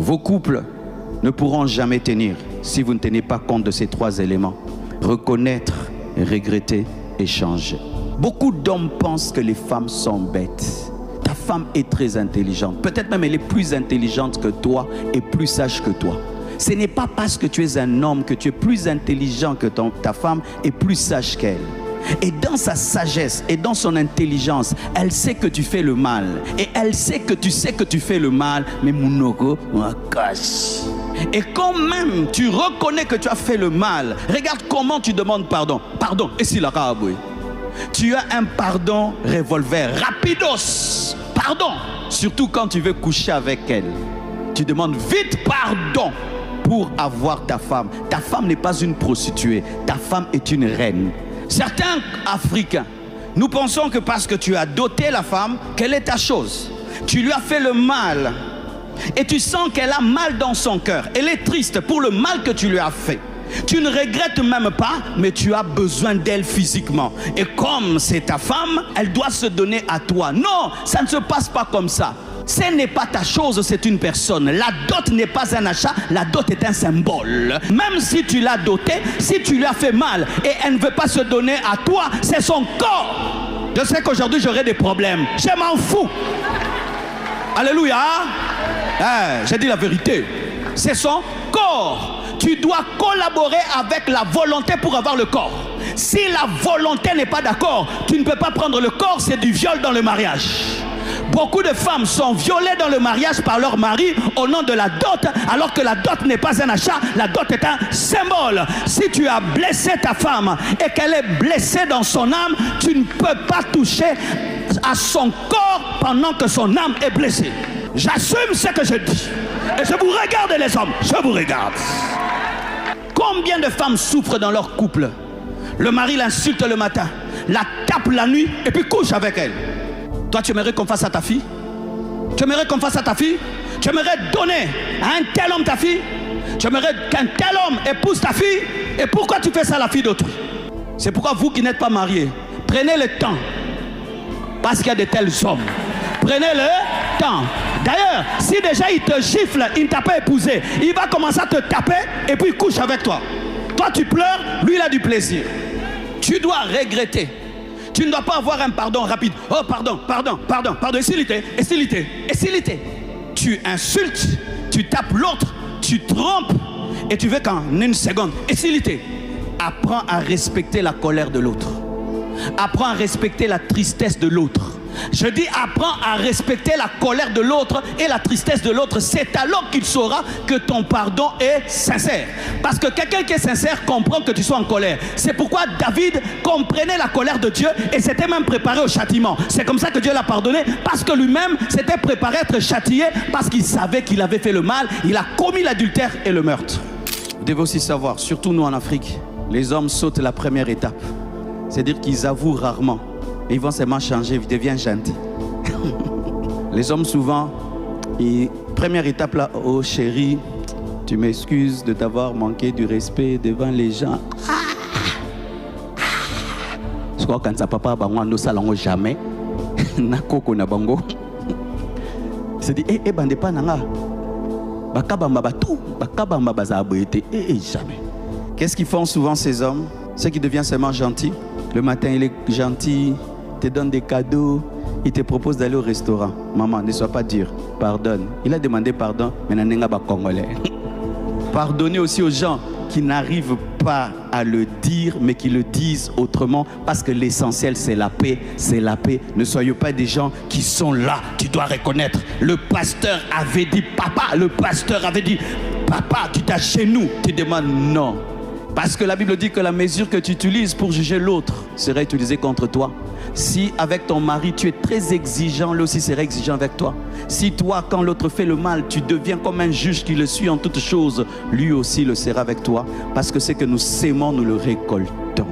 Vos couples ne pourront jamais tenir si vous ne tenez pas compte de ces 3 éléments. Reconnaître, regretter et changer. Beaucoup d'hommes pensent que les femmes sont bêtes. Ta femme est très intelligente. Peut-être même elle est plus intelligente que toi et plus sage que toi. Ce n'est pas parce que tu es un homme que tu es plus intelligent que ta femme et plus sage qu'elle. Et dans sa sagesse et dans son intelligence, elle sait que tu fais le mal. Et elle sait que tu fais le mal, mais mounoko, cache. Et quand même tu reconnais que tu as fait le mal, regarde comment tu demandes pardon. Pardon, et si la raboué. Tu as un pardon revolver, rapidos. Pardon, surtout quand tu veux coucher avec elle. Tu demandes vite pardon pour avoir ta femme. Ta femme n'est pas une prostituée, ta femme est une reine. Certains Africains, nous pensons que parce que tu as doté la femme, qu'elle est ta chose. Tu lui as fait le mal et tu sens qu'elle a mal dans son cœur. Elle est triste pour le mal que tu lui as fait. Tu ne regrettes même pas, mais tu as besoin d'elle physiquement. Et comme c'est ta femme, elle doit se donner à toi. Non, ça ne se passe pas comme ça. Ce n'est pas ta chose, c'est une personne. La dot n'est pas un achat, la dot est un symbole. Même si tu l'as dotée, si tu lui as fait mal et elle ne veut pas se donner à toi, c'est son corps. Je sais qu'aujourd'hui j'aurai des problèmes. Je m'en fous. Alléluia. J'ai dit la vérité. C'est son corps. Tu dois collaborer avec la volonté pour avoir le corps. Si la volonté n'est pas d'accord, tu ne peux pas prendre le corps, c'est du viol dans le mariage. Beaucoup de femmes sont violées dans le mariage par leur mari au nom de la dot, alors que la dot n'est pas un achat, la dot est un symbole. Si tu as blessé ta femme et qu'elle est blessée dans son âme, tu ne peux pas toucher à son corps pendant que son âme est blessée. J'assume ce que je dis. Et je vous regarde les hommes, je vous regarde. Combien de femmes souffrent dans leur couple? Le mari l'insulte le matin, la tape la nuit et puis couche avec elle. Toi, tu aimerais qu'on fasse à ta fille? Tu aimerais qu'on fasse à ta fille? Tu aimerais donner à un tel homme ta fille? Tu aimerais qu'un tel homme épouse ta fille? Et pourquoi tu fais ça à la fille d'autrui? C'est pourquoi vous qui n'êtes pas mariés, prenez le temps. Parce qu'il y a de tels hommes. Prenez le temps. D'ailleurs, si déjà il te gifle, il ne t'a pas épousé, il va commencer à te taper et puis il couche avec toi. Toi, tu pleures, lui, il a du plaisir. Tu dois regretter. Tu ne dois pas avoir un pardon rapide. Oh, pardon, pardon, pardon, pardon. Et s'il était, et s'il était, et s'il était. Tu insultes, tu tapes l'autre, tu trompes et tu veux qu'en une seconde. Et s'il était. Apprends à respecter la colère de l'autre. Apprends à respecter la tristesse de l'autre. Je dis apprends à respecter la colère de l'autre et la tristesse de l'autre. C'est alors qu'il saura que ton pardon est sincère. Parce que quelqu'un qui est sincère comprend que tu sois en colère. C'est pourquoi David comprenait la colère de Dieu et s'était même préparé au châtiment. C'est comme ça que Dieu l'a pardonné, parce que lui-même s'était préparé à être châtié, parce qu'il savait qu'il avait fait le mal. Il a commis l'adultère et le meurtre. Vous devez aussi savoir, surtout nous en Afrique, les hommes sautent la première étape. C'est-à-dire qu'ils avouent rarement. Et ils vont seulement changer, ils deviennent gentils. Les hommes souvent, première étape là, oh chérie, tu m'excuses de t'avoir manqué du respect devant les gens. Je crois que quand ça papa bango no salongo jamais. Nakoko na bango. C'est dit bande pas nanga. Bakabamba batou, bakabamba bazaboete jamais. Qu'est-ce qu'ils font souvent ces hommes? Ceux qui deviennent seulement gentils. Le matin il est gentil. Te donne des cadeaux, il te propose d'aller au restaurant. Maman, ne sois pas dur, pardonne. Il a demandé pardon, mais il n'est pas congolais. Pardonnez aussi aux gens qui n'arrivent pas à le dire, mais qui le disent autrement, parce que l'essentiel c'est la paix, c'est la paix. Ne soyez pas des gens qui sont là, tu dois reconnaître. Le pasteur avait dit papa, le pasteur avait dit papa, tu t'agenouilles, tu demandes non. Parce que la Bible dit que la mesure que tu utilises pour juger l'autre sera utilisée contre toi. Si avec ton mari tu es très exigeant, lui aussi sera exigeant avec toi. Si toi, quand l'autre fait le mal, tu deviens comme un juge qui le suit en toutes choses, lui aussi le sera avec toi. Parce que ce que nous sémons, nous le récoltons.